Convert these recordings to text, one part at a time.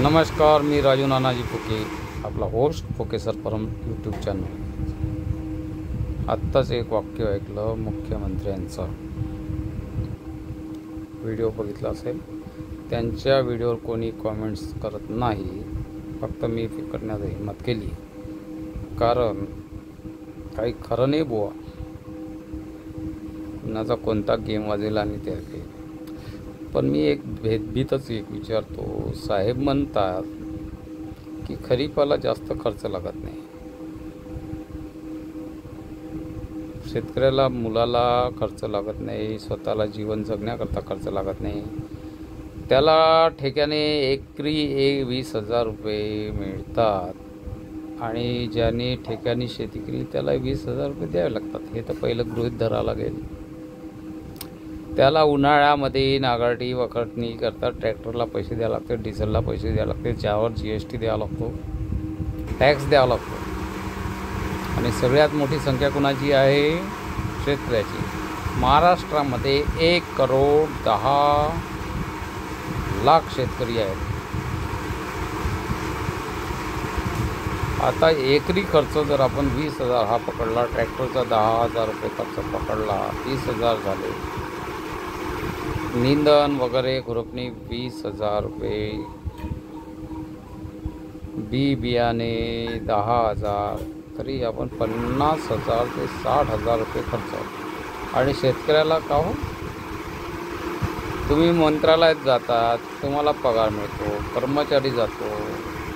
नमस्कार, मी राजू नानाजी फुके, आपला host Phuke sir परम यूट्यूब चॅनल. आत्ताच एक वाक्य ऐकलं मुख्यमंत्र्यांचा. व्हिडिओ बघितला असेल. त्यांच्या व्हिडिओवर कोणी कॉमेंट्स करत नाही, फक्त मी करण्याची हिंमत केली, कारण काही खरं नाही बुवा. कुणाचा कोणता गेम वाजेल आणि ते काही. पण मी एक भेदभीतच विचारतो. साहेब म्हणतात की खरीपाला जास्त खर्च लागत नाही, शेतकऱ्याला मुलाला खर्च लागत नाही, स्वतःला जीवन जगण्याकरता खर्च लागत नाही. त्याला ठेक्याने एकरी 20,000 रुपये मिळतात आणि ज्याने ठेक्याने शेती केली त्याला 20,000 रुपये द्यावे लागतात. हे तर पहिलं गृहीत धरावं लागेल. त्याला उन्हाळ्यामध्ये नांगरटी वखरणी करता ट्रॅक्टरला पैसे द्यावे लागते, डिझेलला पैसे द्यावे लागते, ज्यावर GST द्यावा लागतो, टॅक्स द्यावा लागतो. आणि सगळ्यात मोठी संख्या कुणाची आहे? शेतकऱ्याची. महाराष्ट्रामध्ये 1,10,00,000 शेतकरी आहेत. आता एकरी खर्च जर आपण 20,000 हा पकडला, ट्रॅक्टरचा 10,000 रुपये खर्च पकडला, 30,000 झाले. निंदन वगैरे खुरपणी 20,000 रुपये, बियाणे 10,000, तरी आपण 50,000 ते 60,000 रुपये खर्च. आणि शेतकऱ्याला का हो? तुम्ही मंत्रालयात जातात, तुम्हाला पगार मिळतो, कर्मचारी जातो,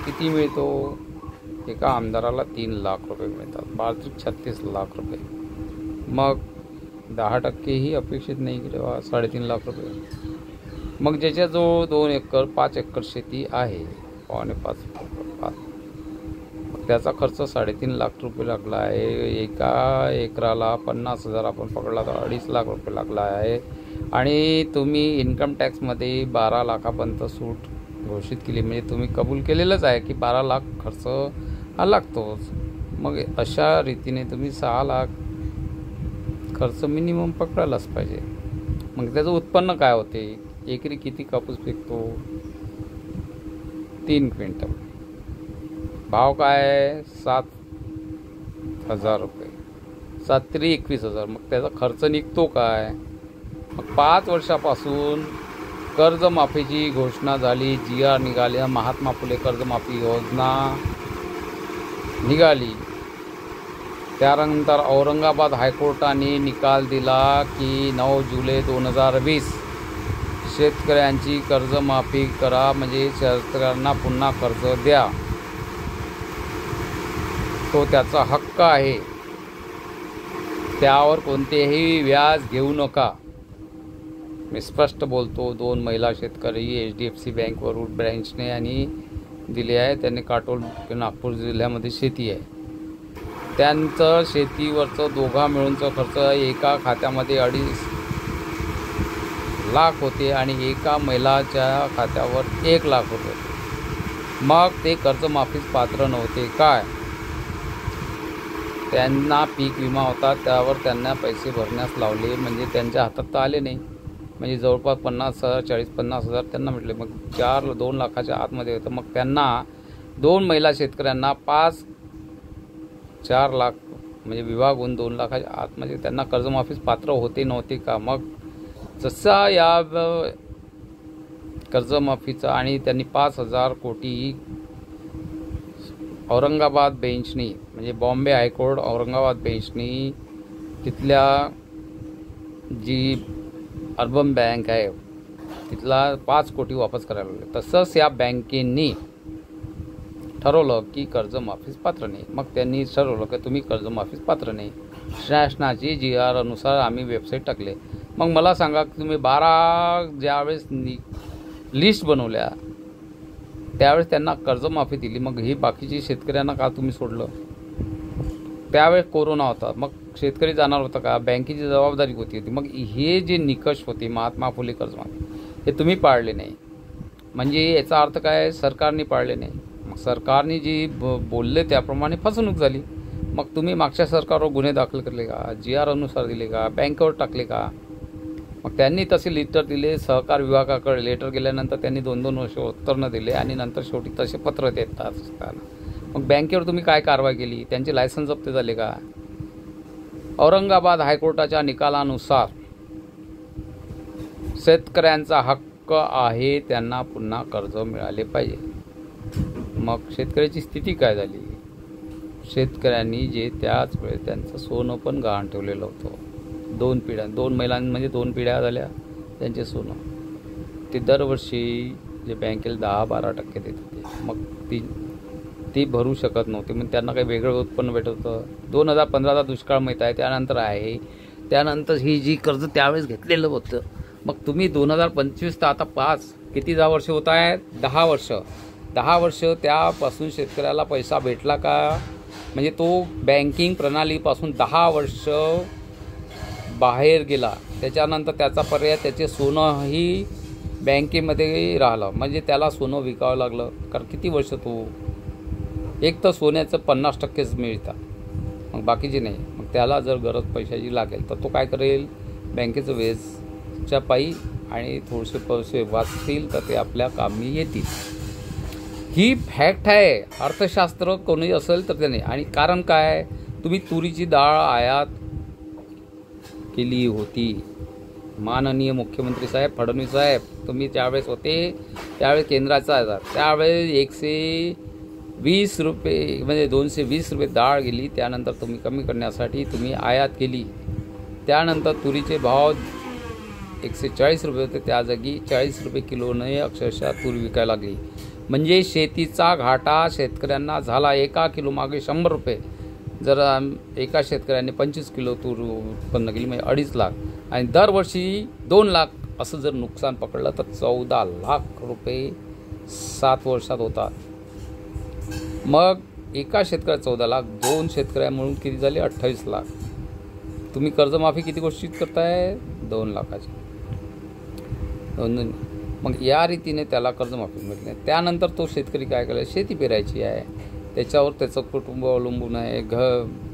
किती मिळतो? एका आमदाराला 3 लाख रुपये मिळतात, 36 लाख रुपये. मग 10% ही अपेक्षित नाही की 3.5 लाख रुपये. मग ज्याच्याजवळ 2 एकर 5 एकर शेती आहे, 5.5 मग त्याचा खर्च 3.5 लाख रुपये लागला आहे. एका एकराला 50,000 आपण पकडला तर 2.5 लाख रुपये लागला आहे. आणि तुम्ही इन्कम टॅक्समध्ये 12 लाखापर्यंत सूट घोषित केली, म्हणजे तुम्ही कबूल केलेलंच आहे की 12 लाख खर्च हा लागतोच. मग अशा रीतीने तुम्ही 6 लाख खर्च मिनिमम पकडायलाच पाहिजे. मग त्याचं उत्पन्न काय होते? एकरी किती कापूस पिकतो? 3 क्विंटल. भाव काय आहे? 7,000 रुपये. 7 × 21,000. मग त्याचा खर्च निघतो काय? मग 5 वर्षापासून कर्जमाफीची घोषणा झाली, GR निघाली, महात्मा फुले कर्जमाफी योजना निघाली. त्यानंतर औरंगाबाद हायकोर्टाने निकाल दिला की 9 जुलै 2020 शेतकऱ्यांची कर्जमाफी करा, म्हणजे शेतकऱ्यांना पुन्हा कर्ज द्या. तो त्याचा हक्क आहे. त्यावर कोणतेही व्याज घेऊ नका. मी स्पष्ट बोलतो. 2 महिला शेतकरी HDFC बँक वरून ब्रँचने आणि दिले आहे. त्यांनी काटोल नागपूर जिल्ह्यामध्ये शेती आहे. त्यांचं शेतीवरचं दोघा मिळूनचं खर्च एका खात्यामध्ये 2.5 लाख होते आणि एका महिलाच्या खात्यावर 1 लाख होते. मग ते कर्जमाफीस पात्र नव्हते काय? त्यांना पीक विमा होता, त्यावर त्यांना पैसे भरण्यास लावले, म्हणजे त्यांच्या हातात तर आले नाही. म्हणजे जवळपास 50,000 40-50,000 त्यांना म्हटले. मग 2 लाखाच्या आतमध्ये होतं. मग त्यांना 2 महिला शेतकऱ्यांना 4 लाख म्हणजे विभागून 2 लाखाच्या आतमध्ये त्यांना कर्जमाफीस पात्र होते नव्हते का? मग जसा या कर्जमाफीचा आणि त्यांनी 5,000 कोटी औरंगाबाद बेंचनी, म्हणजे बॉम्बे हायकोर्ट औरंगाबाद बेंचनी तिथल्या जी अर्बन बँक आहे तिथला 5 कोटी वापस करायला लागले. तसंच या बँकेंनी ठरवलं की कर्जमाफीस पात्र नाही. मग त्यांनी ठरवलं की तुम्ही कर्जमाफीस पात्र नाही. शासनाची GR अनुसार आम्ही वेबसाईट टाकले. मग मला सांगा की तुम्ही 12 ज्यावेळेस लिस्ट बनवल्या त्यावेळेस त्यांना कर्जमाफी दिली, मग ही बाकीची शेतकऱ्यांना का तुम्ही सोडलं? त्यावेळेस कोरोना होता, मग शेतकरी जाणार होता का? बँकेची जबाबदारी होती. मग हे जे निकष होते महात्मा फुले कर्जमाफी, हे तुम्ही पाळले नाही. म्हणजे याचा अर्थ काय? सरकारने पाळले नाही. मग सरकारने जी बोलले त्याप्रमाणे फसवणूक झाली. मग तुम्ही मागच्या सरकारवर गुन्हे दाखल केले का? GR अनुसार दिले का? बँकेवर टाकले का? मग त्यांनी तसे लेटर दिले, सहकार विभागाकडे लेटर गेल्यानंतर त्यांनी 2-2 वर्ष उत्तर न दिले आणि नंतर शेवटी तसे पत्र देतात असताना मग बँकेवर तुम्ही काय कारवाई केली? त्यांचे लायसन्स जप्त झाले का? औरंगाबाद हायकोर्टाच्या निकालानुसार शेतकऱ्यांचा हक्क आहे, त्यांना पुन्हा कर्ज मिळाले पाहिजे. मग शेतकऱ्याची स्थिती काय झाली? शेतकऱ्यांनी जे त्याच वेळेस त्यांचं सोनं पण गहाण ठेवलेलं होतं. 2 महिलांमध्ये 2 पिढ्या झाल्या त्यांचे सोनं. ते दरवर्षी जे बँकेला 10-12% देत होते, मग ती भरू शकत नव्हते. मग त्यांना काही वेगळं उत्पन्न भेटत होतं. 2015चा दुष्काळ माहीत आहे, त्यानंतर आहे. त्यानंतर ही जी कर्ज त्यावेळेस घेतलेलं होतं, मग तुम्ही 2025 तर आता 5 किती 10 वर्ष होत आहेत? 10 वर्ष. 10 वर्ष त्यापासून शेतकऱ्याला पैसा भेटला का? म्हणजे तो बँकिंग प्रणालीपासून 10 वर्ष बाहेर गेला. त्याच्यानंतर त्याचा पर्याय त्याचे सोनंही बँकेमध्ये राहिलं, म्हणजे त्याला सोनं विकावं लागलं. कारण किती वर्ष तो एक तर सोन्याचं 50%च मिळतात, मग बाकीचे नाही. मग त्याला जर गरज पैशाची लागेल तर तो काय करेल? बँकेचं व्याजच्या पायी आणि थोडेसे पैसे वाचतील तर ते आपल्या कामी येतील. ही फॅक्ट आहे. अर्थशास्त्र कोणी असेल तर त्याने. आणि कारण काय? तुम्ही तुरीची डाळ आयात केली होती. माननीय मुख्यमंत्री साहेब फडणवीस साहेब, तुम्ही त्यावेळेस होते, त्यावेळेस केंद्राचा आहे, त्यावेळेस 120 रुपये म्हणजे 220 रुपये डाळ गेली. त्यानंतर तुम्ही कमी करण्यासाठी तुम्ही आयात केली. त्यानंतर तुरीचे भाव 140 रुपये होते, त्या जागी 40 रुपये किलोने अक्षरशः तूर विकायला लागली. म्हणजे शेतीचा घाटा शेतकऱ्यांना झाला. एका किलो मागे 100 रुपये. जर एका शेतकऱ्याने 25 किलो तूर उत्पन्न केली म्हणजे 2.5 लाख, आणि दरवर्षी 2 लाख असं जर नुकसान पकडलं तर 14 लाख रुपये 7 वर्षात होतात. मग एका शेतकऱ्या 14 लाख, 2 शेतकऱ्या मिळून किती झाले? 28 लाख. तुम्ही कर्जमाफी किती गोष्टीत करताय? 2 लाखाची. मग या रीतीने त्याला कर्जमाफी मिळते. त्यानंतर तो शेतकरी काय करेल? शेती पेरायची आहे, त्याच्यावर त्याचं कुटुंब अवलंबून आहे.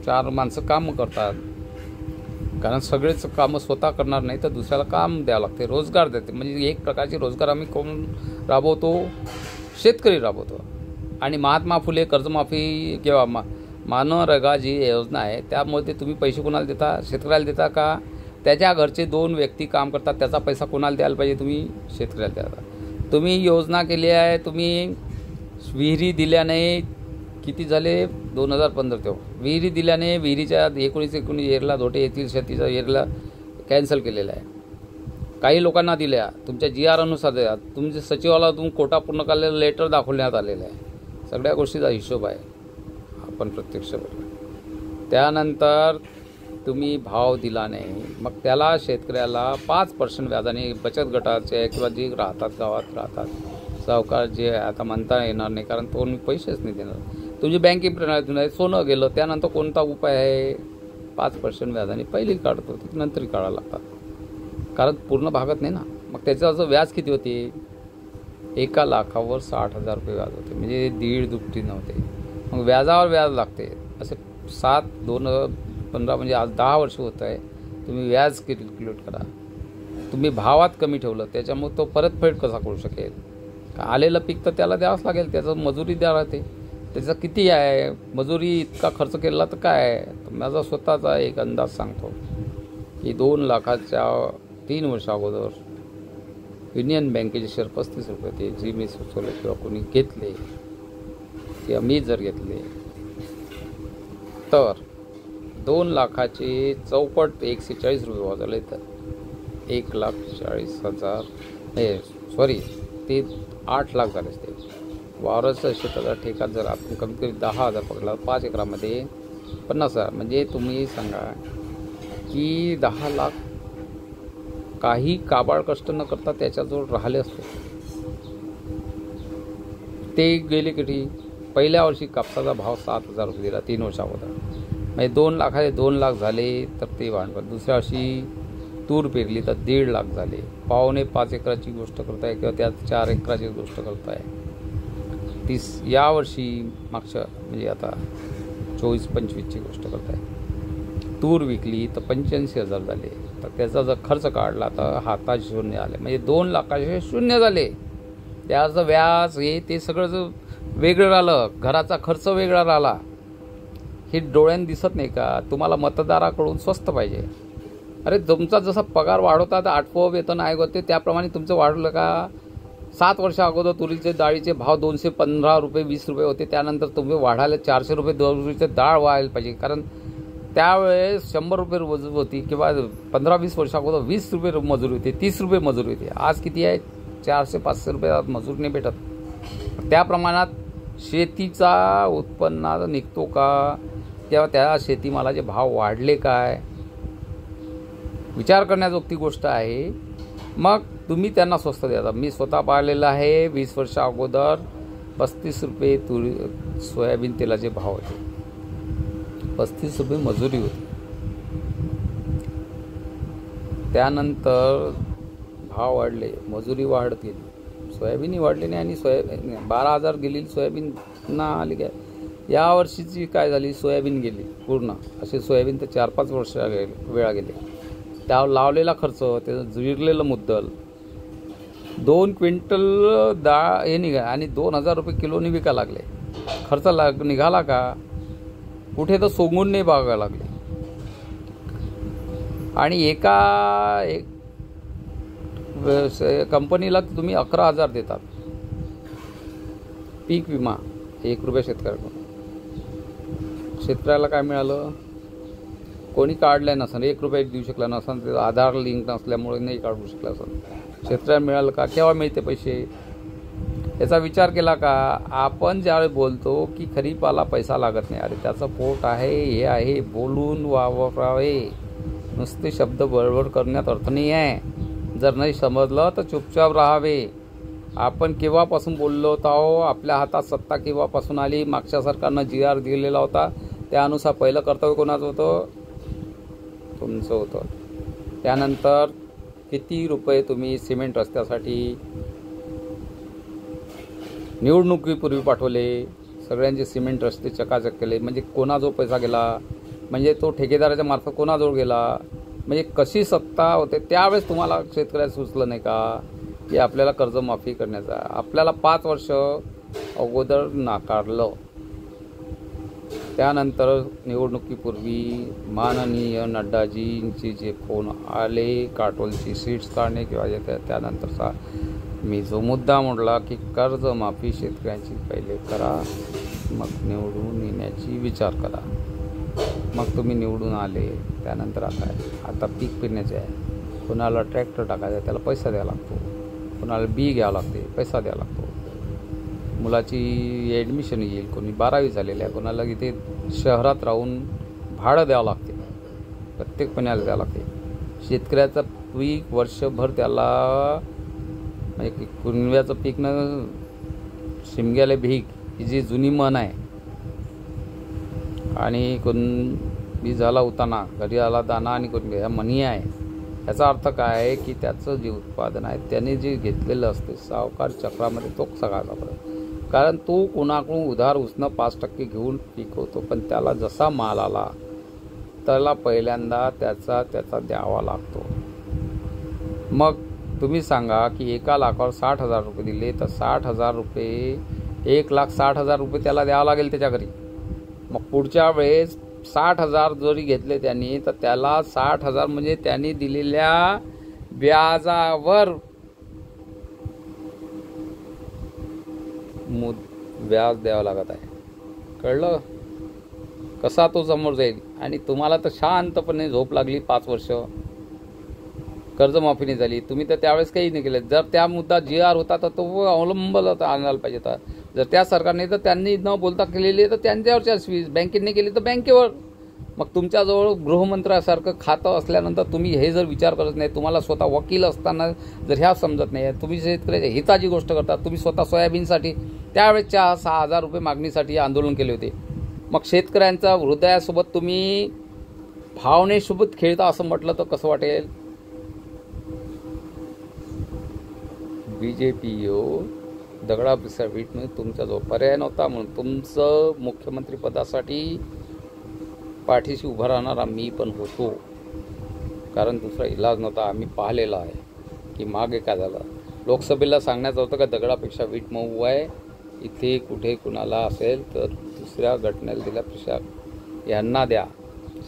4 माणसं कामं करतात, कारण सगळेच कामं स्वतः करणार नाही तर दुसऱ्याला काम द्यावं लागते, रोजगार देते. म्हणजे एक प्रकारची रोजगार आम्ही कोण राबवतो? शेतकरी राबवतो. आणि महात्मा फुले कर्जमाफी किंवा मनरेगा जी योजना आहे त्यामध्ये तुम्ही पैसे कोणाला देता? शेतकऱ्याला देता का? त्याच्या घरचे 2 व्यक्ती काम करतात, त्याचा पैसा कोणाला द्यायला पाहिजे? तुम्ही शेतकऱ्याला द्यायला. तुम्ही योजना केली आहे, तुम्ही विहिरी दिल्याने किती झाले? 2015 तेव्हा विहिरी दिल्याने विहिरीच्या 19 एरला धोटे येथील शेतीचा एरला कॅन्सल केलेला आहे. काही लोकांना दिल्या, तुमच्या GR अनुसार द्या. तुमच्या सचिवाला कोटा पूर्ण केलेलं लेटर दाखवण्यात आलेलं आहे. सगळ्या गोष्टीचा हिशोब आहे, आपण प्रत्यक्ष बघा. त्यानंतर तुम्ही भाव दिला नाही, मग त्याला शेतकऱ्याला 5% व्याजाने बचत गटाचे किंवा जे राहतात गावात राहतात सावकार जे आता म्हणता येणार नाही, कारण तो पैसेच नाही देणार. तुमची बँकिंग प्रणालीतून आहे, सोनं गेलं, त्यानंतर कोणता उपाय आहे? 5% व्याजाने पहिली काढतो, नंतर काढायला लागतात, कारण पूर्ण भागत नाही ना. मग त्याचं व्याज किती होते? 1 लाखावर 60,000 रुपये व्याज होते, म्हणजे 1.5 दुपटी नव्हते. मग व्याजावर व्याज लागते. असे 7, 2, 15 म्हणजे आज 10 वर्ष होत आहे. तुम्ही व्याज कॅल्क्युलेट करा. तुम्ही भावात कमी ठेवलं, त्याच्यामुळे तो परतफेड कसा करू शकेल? आलेलं पीक तर त्याला द्यावंच लागेल, त्याचं मजुरी द्या राहते. त्याचं किती आहे? मजुरी इतका खर्च केला तर काय आहे? तर माझा स्वतःचा एक अंदाज सांगतो की 2 लाखाच्या 3 वर्ष अगोदर युनियन बँकेचे शेअर 35 रुपये होते. जी मी सुचवले किंवा कोणी घेतले किंवा मी जर घेतले तर 2 लाखाचे चौपट 140 रुपये वाजवले तर 1,40,000 ते 8 लाख झाले असते. वावराचं शेताचा ठेका जर आपण कमीत कमी 10,000 पकडला, 5 एकरामध्ये 50,000, म्हणजे तुम्ही सांगा की 10 लाख काही काबाड कष्ट न करता त्याच्याजवळ राहिले असते. ते गेले किती? पहिल्या वर्षी कापसाचा भाव 7,000 रुपये दिला 3 वर्ष अगोदर, म्हणजे 2 लाखाचे 2 लाख झाले तर ते भांडवल. दुसऱ्या वर्षी तूर पेरली तर 1.5 लाख झाले. 5.5 एकराची गोष्ट करताय किंवा त्यात 4 एकराची गोष्ट करताय. या वर्षी मागच्या म्हणजे आता 24-25ची गोष्ट करताय, तूर विकली तर 85,000 झाले. तर त्याचा जर खर्च काढला तर हाताचे शून्य आले, म्हणजे 2 लाखाचे शून्य झाले. त्याचं व्याज हे ते सगळं जर वेगळं राहिलं, घराचा खर्च वेगळा राहिला, हे डोळ्यांनी दिसत नाही का? तुम्हाला मतदाराकडून स्वस्त पाहिजे. अरे तुमचा जसा पगार वाढवता तर 8वं वेतन आयोग होते त्याप्रमाणे तुमचं वाढलं का? 7 वर्ष अगोदर तुरीचे डाळीचे भाव 215 रुपये 20 रुपये होते, त्यानंतर तुम्ही वाढायला 400 रुपये तुरीचे डाळ व्हायला पाहिजे, कारण त्यावेळेस 100 रुपये मजुरी होती, किंवा 15-20 वर्ष अगोदर 20 रुपये मजुरी होती, 30 रुपये मजुरी होती. आज किती आहे? 400-500 रुपये मजूर नाही भेटत. त्या प्रमाणात शेतीचा उत्पन्न निघतो का? तेव्हा त्या शेतीमालाचे भाव वाढले काय? विचार करण्याजोगती गोष्ट आहे. मग तुम्ही त्यांना स्वस्त द्या. मी स्वतः पाहिलेलं आहे. 20 वर्ष अगोदर 35 रुपये सोयाबीन तेलाचे भाव होते, 35 रुपये मजुरी होती. त्यानंतर भाव वाढले, मजुरी वाढत गेली, सोयाबीनही वाढली नाही आणि 12,000 गेली सोयाबीन पुन्हा आली. काय या वर्षीची काय झाली? सोयाबीन गेली पूर्ण. असे सोयाबीन तर 4-5 वर्ष वेळा गेले. त्यावर लावलेला खर्च, त्याचं जिरलेलं मुद्दल, 2 क्विंटल डाळ हे निघा आणि 2,000 रुपये किलोनी विकायला लागले. खर्च निघाला का? कुठे तर सोंगून नाही बघायला लागले. आणि एका कंपनीला तुम्ही 11,000 देतात पीक विमा, 1 रुपया शेतकऱ्याकडून. शेतकऱ्याला काय मिळालं? कोणी काढलं नसेल, 1 रुपया देऊ शकला नसेल, त्याचा आधार लिंक नसल्यामुळे नाही काढू शकला असेल. शेतकऱ्याला मिळालं का? केव्हा मिळते पैसे? याचा विचार केला का? आपण ज्यावेळी बोलतो की खरीपाला पैसा लागत नाही, अरे त्याचं पोट आहे, हे आहे, बोलून वापरावे. नुसते शब्द बळबळ करण्यात अर्थ नाही आहे. जर नाही समजलं तर चुपचाप राहावे. आपण केव्हापासून बोललो होतो? आपल्या हातात सत्ता केव्हापासून आली? मागच्या सरकारनं GR दिलेला होता, त्यानुसार पहिलं कर्तव्य कोणाचं होतं? तुमचं होतं. त्यानंतर किती रुपये तुम्ही सिमेंट रस्त्यासाठी निवडणुकीपूर्वी पाठवले? सगळ्यांचे सिमेंट रस्ते चकाचक केले. म्हणजे कोणाजवळ पैसा गेला? म्हणजे तो ठेकेदाराच्या मार्फत कोणाजवळ गेला? म्हणजे कशी सत्ता होते? त्यावेळेस तुम्हाला शेतकऱ्याला सुचलं नाही का की आपल्याला कर्जमाफी करण्याचा? आपल्याला 5 वर्ष अगोदर नाकारलं. त्यानंतर निवडणुकीपूर्वी माननीय नड्डाजींचे जे फोन आले, काटोलची सीट्स काढणे किंवा त्यानंतरचा मी जो मुद्दा म्हटला की कर्जमाफी शेतकऱ्यांची पहिले करा, मग निवडून येण्याची विचार करा. मग तुम्ही निवडून आले, त्यानंतर आता पीक पेरण्याचे आहे. कोणाला ट्रॅक्टर टाकायचा आहे, त्याला पैसा द्यावा लागतो. कोणाला बी घ्यावं लागते, पैसा द्यावा लागतो. मुलाची ॲडमिशन येईल, कोणी 12वी झालेली आहे, कोणाला इथे शहरात राहून भाडं द्यावं लागते, प्रत्येक महिन्याला द्यावं लागते. शेतकऱ्याचं पीक वर्षभर त्याला, म्हणजे कुणव्याचं पीक न शिमग्याला भीक ही जी जुनी म्हण आहे. आणि कोण बी झाला उताना, घरी आला दाना, आणि कोण ह्या म्हणी आहे. याचा अर्थ काय आहे की त्याचं जे उत्पादन आहे त्याने जे घेतलेलं असते सावकार चक्रामध्ये तो सगळा पडतो. कारण तो कोणाकडून उधार उसणं 5% घेऊन पिकवतो, पण त्याला जसा माल आला त्याला पहिल्यांदा त्याचा द्यावा लागतो. मग तुम्ही सांगा की 1 लाखावर 60,000 रुपये दिले तर 60,000 रुपये, 1,60,000 रुपये त्याला द्यावं लागेल त्याच्या घरी. मग पुढच्या वेळेस 60,000 जरी घेतले त्यांनी तर त्याला 60,000 म्हणजे त्यांनी दिलेल्या व्याजावर व्याज द्यावं लागत आहे. कळलं? कसा तो समोर जाईल? आणि तुम्हाला तर शांतपणे झोप लागली 5 वर्ष, कर्जमाफी नाही झाली. तुम्ही तर त्यावेळेस काही नाही केलं. जर त्या मुद्दा GR होता तर तो अवलंबला आणायला पाहिजे होता. जर त्या सरकारने तर त्यांनी न बोलता केलेली तर त्यांच्यावरच्या फीज, बँकेने केली तर बँकेवर. मग तुमच्याजवळ गृहमंत्र्यासारखं खातं असल्यानंतर तुम्ही हे जर विचार करत नाही, तुम्हाला स्वतः वकील असताना जर ह्या समजत नाही, तुम्ही शेतकऱ्याच्या हिताची गोष्ट करता. तुम्ही स्वतः सोयाबीनसाठी त्यावेळेसच्या 6,000 रुपये मागणीसाठी आंदोलन केले होते. मग शेतकऱ्यांच्या हृदयासोबत तुम्ही भावनेसोबत खेळता असं म्हटलं तर कसं वाटेल? BJP दगडा विटणे तुमच्याजवळ पर्याय नव्हता, म्हणून तुमचं मुख्यमंत्री पदासाठी पाठीशी उभा राहणारा मी पण होतो. कारण दुसरा इलाज नव्हता. आम्ही पाहिलेलं आहे की मागे काय झालं. लोकसभेला सांगण्याचं होतं का दगडापेक्षा वीट मऊ आहे. इथे कुठे कुणाला असेल तर दुसऱ्या घटनेला दिल्यापेक्षा यांना द्या.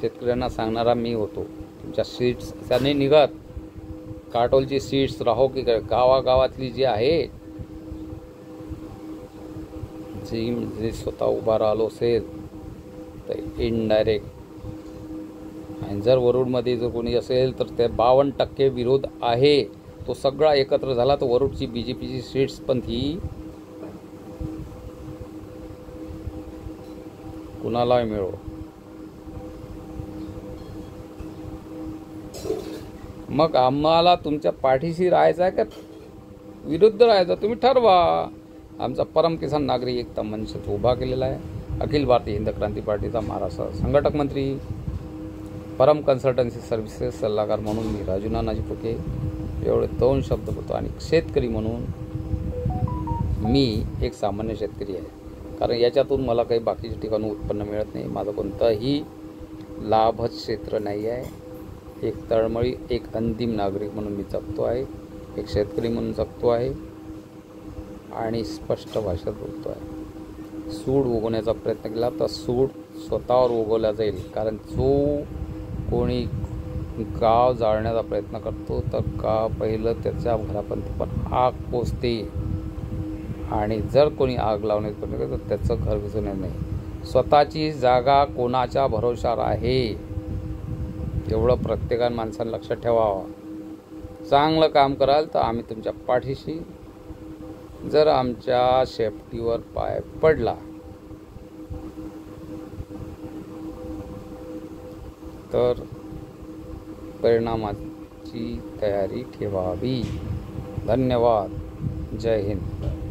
शेतकऱ्यांना सांगणारा मी होतो. तुमच्या सीट्स त्याने निघत काटोलची सीट्स राहो की गावागावातली जी आहे, जे स्वतः उभा राहिलो असेल तर इनडायरेक्ट. आणि जर वरुडमध्ये जर कोणी असेल तर ते 52% विरोध आहे. तो सगळा एकत्र झाला तर वरुडची BJPची सीट्स पण ती कुणालाही मिळो. मग आम्हाला तुमच्या पाठीशी राहायचं आहे का विरुद्ध राहायचं तुम्ही ठरवा. आमचा परम किसान नागरिक एकता मंच उभा केलेला आहे. अखिल भारतीय हिंद क्रांती पार्टीचा महाराष्ट्र संघटक मंत्री, परम कन्सल्टन्सी सर्व्हिसेस सल्लागार म्हणून मी राजू नानाजी फुके एवढे 2 शब्द बोलतो. आणि शेतकरी म्हणून मी एक सामान्य शेतकरी आहे. कारण याच्यातून मला काही बाकीच्या ठिकाणी उत्पन्न मिळत नाही. माझं कोणतंही लाभच क्षेत्र नाही आहे. एक तळमळी, एक अंतिम नागरिक म्हणून मी जगतो आहे. एक शेतकरी म्हणून जगतो आहे आणि स्पष्ट भाषेत बोलतो आहे. सूड उगवण्याचा प्रयत्न केला तर सूड स्वतःवर उगवला जाईल. कारण जो कोणी गाव जाळण्याचा प्रयत्न करतो तर गाव पहिलं त्याच्या घरापर्यंत पण आग पोचते. आणि जर कोणी आग लावण्याचा प्रयत्न करतो तर त्याचं घर विझून येत नाही. स्वतःची जागा कोणाच्या भरोशावर आहे एवढं प्रत्येकाने माणसानं लक्षात ठेवावं. चांगलं काम कराल तर आम्ही तुमच्या पाठीशी. जर आमच्या शेपटीवर पाय पडला तर परिणामाची तयारी ठेवावी. धन्यवाद. जय हिंद.